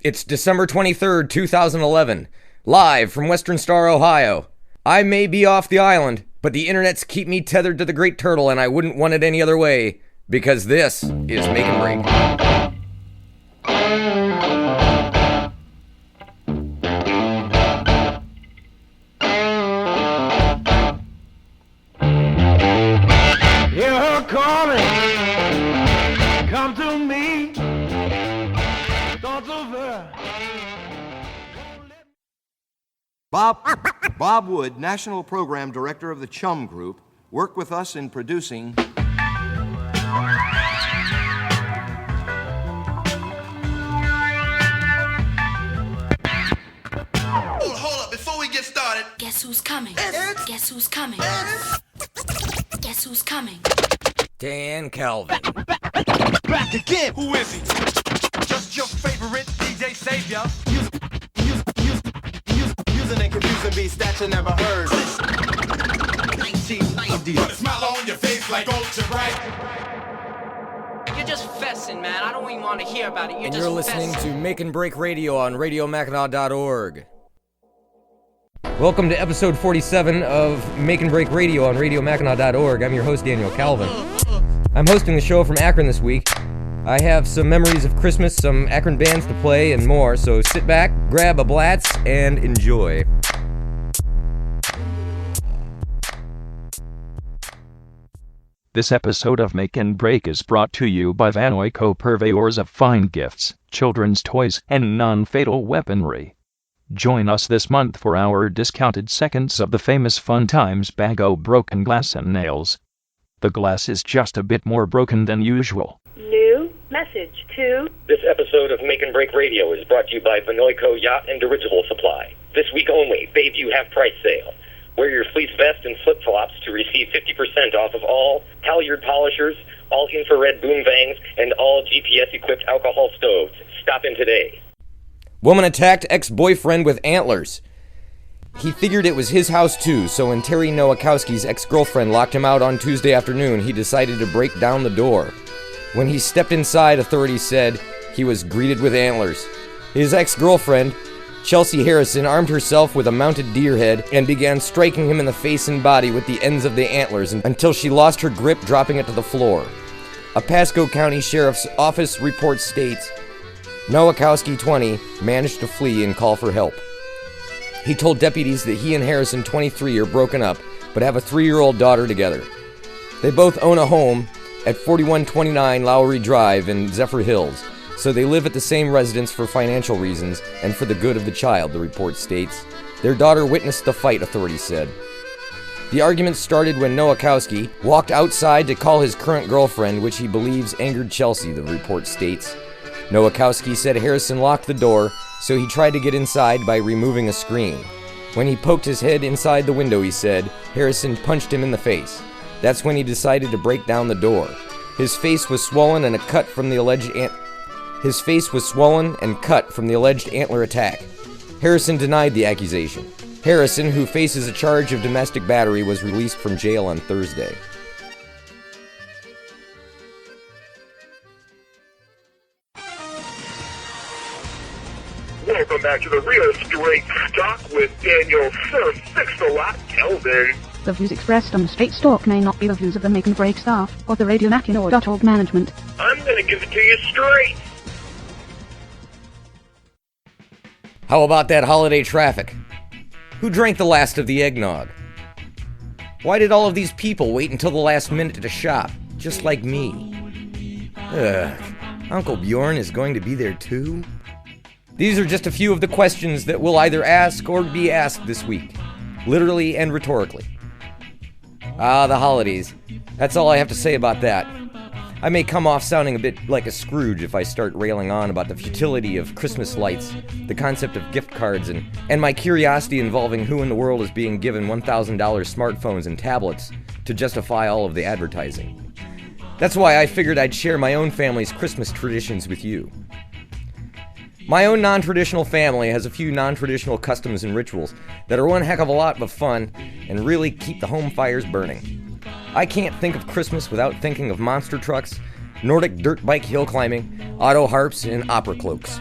It's December 23rd, 2011, live from Western Star, Ohio. I may be off the island, but the internets keep me tethered to the Great Turtle, and I wouldn't want it any other way, because this is Make and Break. You're calling, come to me, thoughts over. Bob Wood, National Program Director of the Chum Group, worked with us in producing... Hold up, before we get started... Guess who's coming? Guess who's coming? Guess who's coming? Dan Calvin. Back again. Who is he? Just your favorite DJ Savior? Using and confusing beats that you never heard. 1990. Put a smile on your face like ultra bright. You're just fessing, man. I don't even want to hear about it. And you're listening to Make and Break Radio on RadioMackinac.org. Welcome to episode 47 of Make and Break Radio on RadioMackinac.org. I'm your host, Daniel Calvin. I'm hosting the show from Akron this week. I have some memories of Christmas, some Akron bands to play, and more, so sit back, grab a Blatz, and enjoy. This episode of Make and Break is brought to you by Van Oyko, purveyors of fine gifts, children's toys, and non-fatal weaponry. Join us this month for our discounted seconds of the famous Fun Times bag o' broken glass and nails. The glass is just a bit more broken than usual. New message to... This episode of Make and Break Radio is brought to you by Vanoyco Yacht and Dirigible Supply. This week only, Bayview half-price sale. Wear your fleece vest and flip-flops to receive 50% off of all halyard polishers, all infrared boom bangs, and all GPS-equipped alcohol stoves. Stop in today. Woman attacked ex-boyfriend with antlers. He figured it was his house too, so when Terry Nowakowski's ex-girlfriend locked him out on Tuesday afternoon, he decided to break down the door. When he stepped inside, authorities said he was greeted with antlers. His ex-girlfriend, Chelsea Harrison, armed herself with a mounted deer head and began striking him in the face and body with the ends of the antlers until she lost her grip, dropping it to the floor. A Pasco County Sheriff's Office report states, Nowakowski, 20, managed to flee and call for help. He told deputies that he and Harrison, 23, are broken up, but have a 3-year-old daughter together. They both own a home at 4129 Lowry Drive in Zephyr Hills, so they live at the same residence for financial reasons and for the good of the child, the report states. Their daughter witnessed the fight, authorities said. The argument started when Nowakowski walked outside to call his current girlfriend, which he believes angered Chelsea, the report states. Nowakowski said Harrison locked the door, so he tried to get inside by removing a screen. When he poked his head inside the window, he said, Harrison punched him in the face. That's when he decided to break down the door. His face was swollen and cut from the alleged antler attack. Harrison denied the accusation. Harrison, who faces a charge of domestic battery, was released from jail on Thursday. Welcome back to the Real Straight Stock with Daniel Sir Six-a-Lot Kelvin. The views expressed on the Straight Stock may not be the views of the Make and Break staff or the RadioMackinac.org management. I'm gonna give it to you straight. How about that holiday traffic? Who drank the last of the eggnog? Why did all of these people wait until the last minute to shop, just like me? Uncle Bjorn is going to be there too? These are just a few of the questions that we'll either ask or be asked this week, literally and rhetorically. The holidays. That's all I have to say about that. I may come off sounding a bit like a Scrooge if I start railing on about the futility of Christmas lights, the concept of gift cards, and my curiosity involving who in the world is being given $1,000 smartphones and tablets to justify all of the advertising. That's why I figured I'd share my own family's Christmas traditions with you. My own non-traditional family has a few non-traditional customs and rituals that are one heck of a lot of fun and really keep the home fires burning. I can't think of Christmas without thinking of monster trucks, Nordic dirt bike hill climbing, auto harps, and opera cloaks.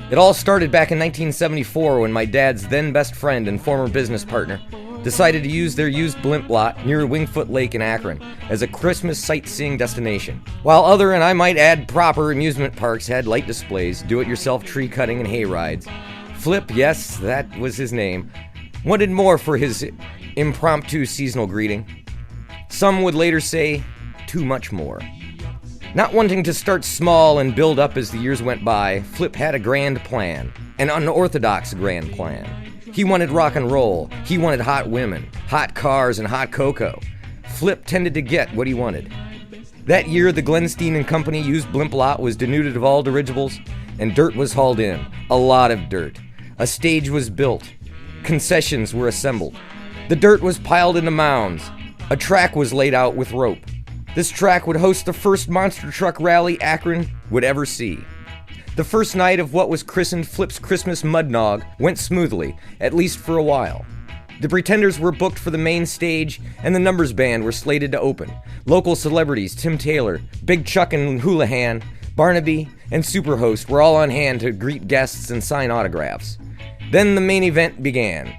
It all started back in 1974 when my dad's then best friend and former business partner decided to use their used blimp lot near Wingfoot Lake in Akron as a Christmas sightseeing destination. While other, and I might add proper, amusement parks had light displays, do-it-yourself tree cutting and hay rides, Flip, yes, that was his name, wanted more for his impromptu seasonal greeting. Some would later say, too much more. Not wanting to start small and build up as the years went by, Flip had a grand plan, an unorthodox grand plan. He wanted rock and roll, he wanted hot women, hot cars, and hot cocoa. Flip tended to get what he wanted. That year, the Glenstein and Company used blimp lot was denuded of all dirigibles, and dirt was hauled in, a lot of dirt. A stage was built, concessions were assembled. The dirt was piled into mounds, a track was laid out with rope. This track would host the first monster truck rally Akron would ever see. The first night of what was christened Flip's Christmas Mud Nog went smoothly, at least for a while. The Pretenders were booked for the main stage, and the Numbers Band were slated to open. Local celebrities Tim Taylor, Big Chuck and Houlihan, Barnaby, and Superhost were all on hand to greet guests and sign autographs. Then the main event began.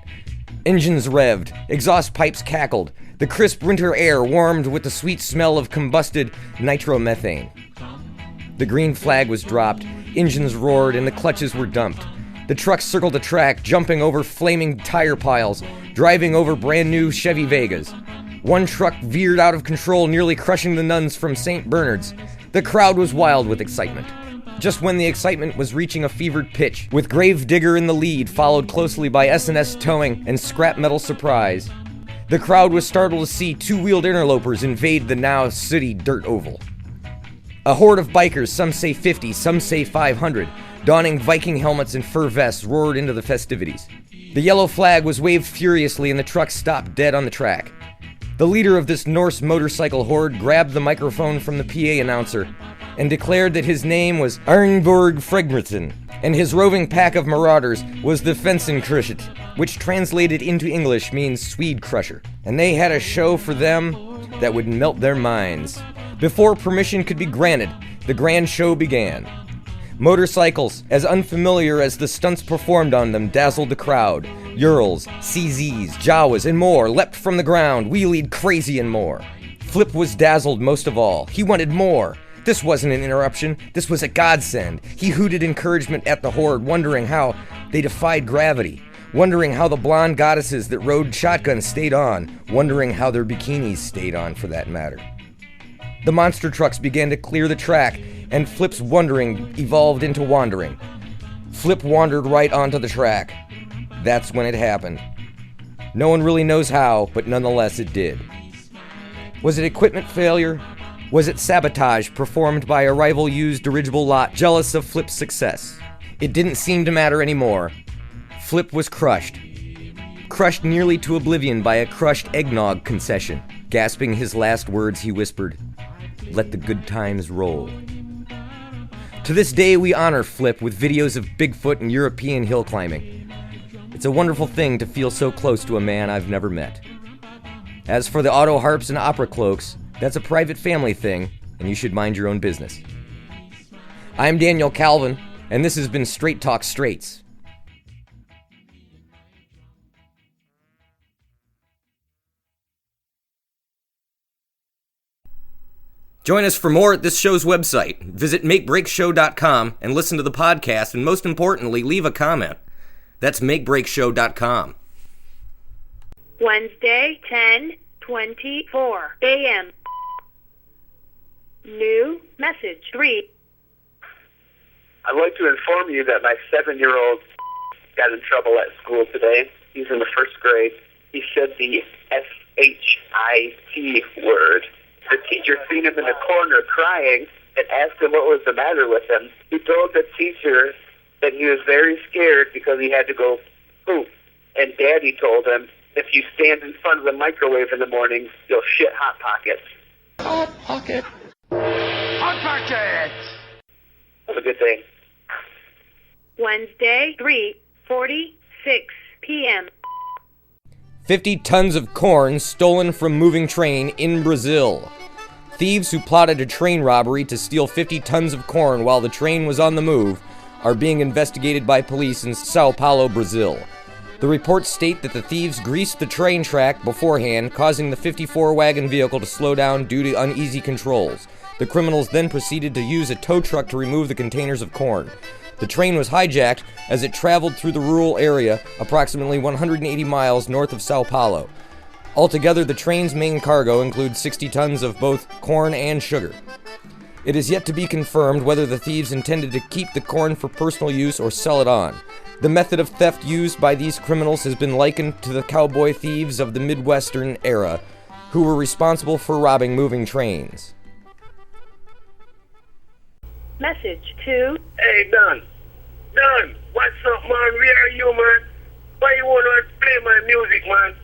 Engines revved, exhaust pipes cackled, the crisp winter air warmed with the sweet smell of combusted nitromethane. The green flag was dropped, engines roared, and the clutches were dumped. The trucks circled the track, jumping over flaming tire piles, driving over brand new Chevy Vegas. One truck veered out of control, nearly crushing the nuns from St. Bernard's. The crowd was wild with excitement. Just when the excitement was reaching a fevered pitch, with Gravedigger in the lead, followed closely by S&S Towing and Scrap Metal Surprise, the crowd was startled to see two-wheeled interlopers invade the now city dirt oval. A horde of bikers, some say 50, some say 500, donning Viking helmets and fur vests, roared into the festivities. The yellow flag was waved furiously and the truck stopped dead on the track. The leader of this Norse motorcycle horde grabbed the microphone from the PA announcer and declared that his name was Arnborg Fregmerton, and his roving pack of marauders was the Fensenkruset, which translated into English means Swede Crusher. And they had a show for them that would melt their minds. Before permission could be granted, the grand show began. Motorcycles, as unfamiliar as the stunts performed on them, dazzled the crowd. Urals, CZs, Jawas, and more leapt from the ground, wheelied crazy and more. Flip was dazzled most of all. He wanted more. This wasn't an interruption, this was a godsend. He hooted encouragement at the horde, wondering how they defied gravity, wondering how the blonde goddesses that rode shotguns stayed on, wondering how their bikinis stayed on, for that matter. The monster trucks began to clear the track, and Flip's wondering evolved into wandering. Flip wandered right onto the track. That's when it happened. No one really knows how, but nonetheless it did. Was it equipment failure? Was it sabotage performed by a rival used dirigible lot jealous of Flip's success? It didn't seem to matter anymore. Flip was crushed. Crushed nearly to oblivion by a crushed eggnog concession. Gasping his last words, he whispered, "Let the good times roll." To this day, we honor Flip with videos of Bigfoot and European hill climbing. It's a wonderful thing to feel so close to a man I've never met. As for the auto harps and opera cloaks, that's a private family thing, and you should mind your own business. I'm Daniel Calvin, and this has been Straight Talk Straights. Join us for more at this show's website. Visit makebreakshow.com and listen to the podcast, and most importantly, leave a comment. That's makebreakshow.com. Wednesday, 10:24 a.m. New message 3. I'd like to inform you that my 7-year-old got in trouble at school today. He's in the first grade. He said the S-H-I-T word. The teacher seen him in the corner crying and asked him what was the matter with him. He told the teacher that he was very scared because he had to go poop. And Daddy told him, if you stand in front of the microwave in the morning, you'll shit Hot Pockets. Hot Pocket. Hot Pocket! Have a good day. Wednesday, 3:46 p.m. 50 tons of corn stolen from moving train in Brazil. Thieves who plotted a train robbery to steal 50 tons of corn while the train was on the move are being investigated by police in Sao Paulo, Brazil. The reports state that the thieves greased the train track beforehand, causing the 54-wagon vehicle to slow down due to uneasy controls. The criminals then proceeded to use a tow truck to remove the containers of corn. The train was hijacked as it traveled through the rural area approximately 180 miles north of Sao Paulo. Altogether, the train's main cargo includes 60 tons of both corn and sugar. It is yet to be confirmed whether the thieves intended to keep the corn for personal use or sell it on. The method of theft used by these criminals has been likened to the cowboy thieves of the Midwestern era, who were responsible for robbing moving trains. Message 2. Hey, Don. Don, what's up, man? Where are you, man? Why you wanna play my music, man?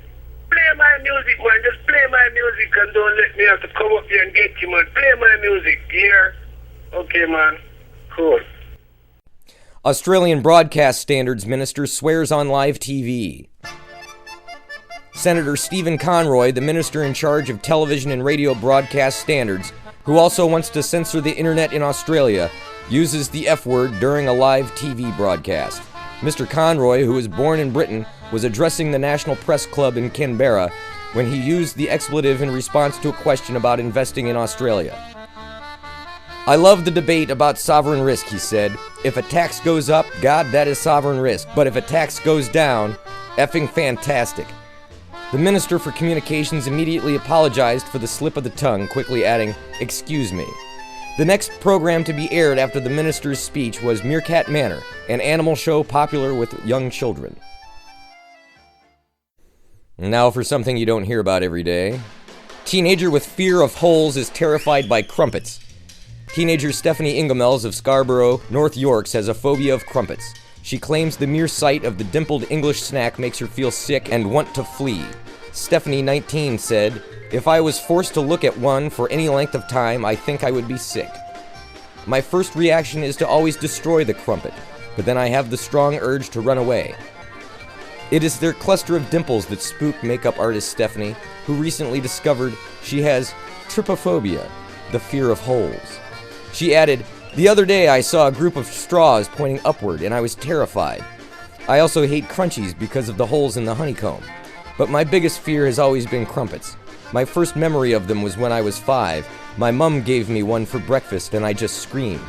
Play my music, man. Just play my music and don't let me have to come up here and get you, man. Play my music, here. Okay, man. Cool. Australian Broadcast Standards Minister swears on live TV. Senator Stephen Conroy, the minister in charge of television and radio broadcast standards, who also wants to censor the internet in Australia, uses the F word during a live TV broadcast. Mr. Conroy, who was born in Britain, was addressing the National Press Club in Canberra when he used the expletive in response to a question about investing in Australia. I love the debate about sovereign risk, he said. If a tax goes up, God, that is sovereign risk. But if a tax goes down, effing fantastic. The Minister for Communications immediately apologized for the slip of the tongue, quickly adding, "Excuse me." The next program to be aired after the minister's speech was Meerkat Manor, an animal show popular with young children. Now for something you don't hear about every day. Teenager with fear of holes is terrified by crumpets. Teenager Stephanie Ingemels of Scarborough, North Yorks, has a phobia of crumpets. She claims the mere sight of the dimpled English snack makes her feel sick and want to flee. Stephanie, 19, said, "If I was forced to look at one for any length of time, I think I would be sick. My first reaction is to always destroy the crumpet, but then I have the strong urge to run away." It is their cluster of dimples that spook makeup artist Stephanie, who recently discovered she has trypophobia, the fear of holes. She added, "The other day I saw a group of straws pointing upward and I was terrified. I also hate crunchies because of the holes in the honeycomb. But my biggest fear has always been crumpets. My first memory of them was when I was 5. My mum gave me one for breakfast and I just screamed.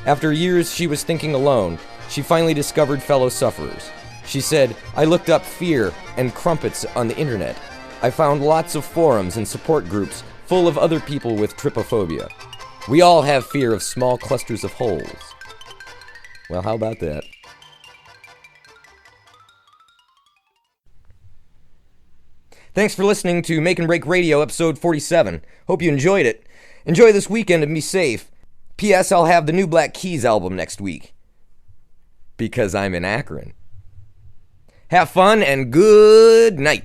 After years she was thinking alone, she finally discovered fellow sufferers. She said, I looked up fear and crumpets on the internet. I found lots of forums and support groups full of other people with trypophobia. We all have fear of small clusters of holes." Well, how about that? Thanks for listening to Make and Break Radio, episode 47. Hope you enjoyed it. Enjoy this weekend and be safe. P.S. I'll have the new Black Keys album next week. Because I'm in Akron. Have fun and good night.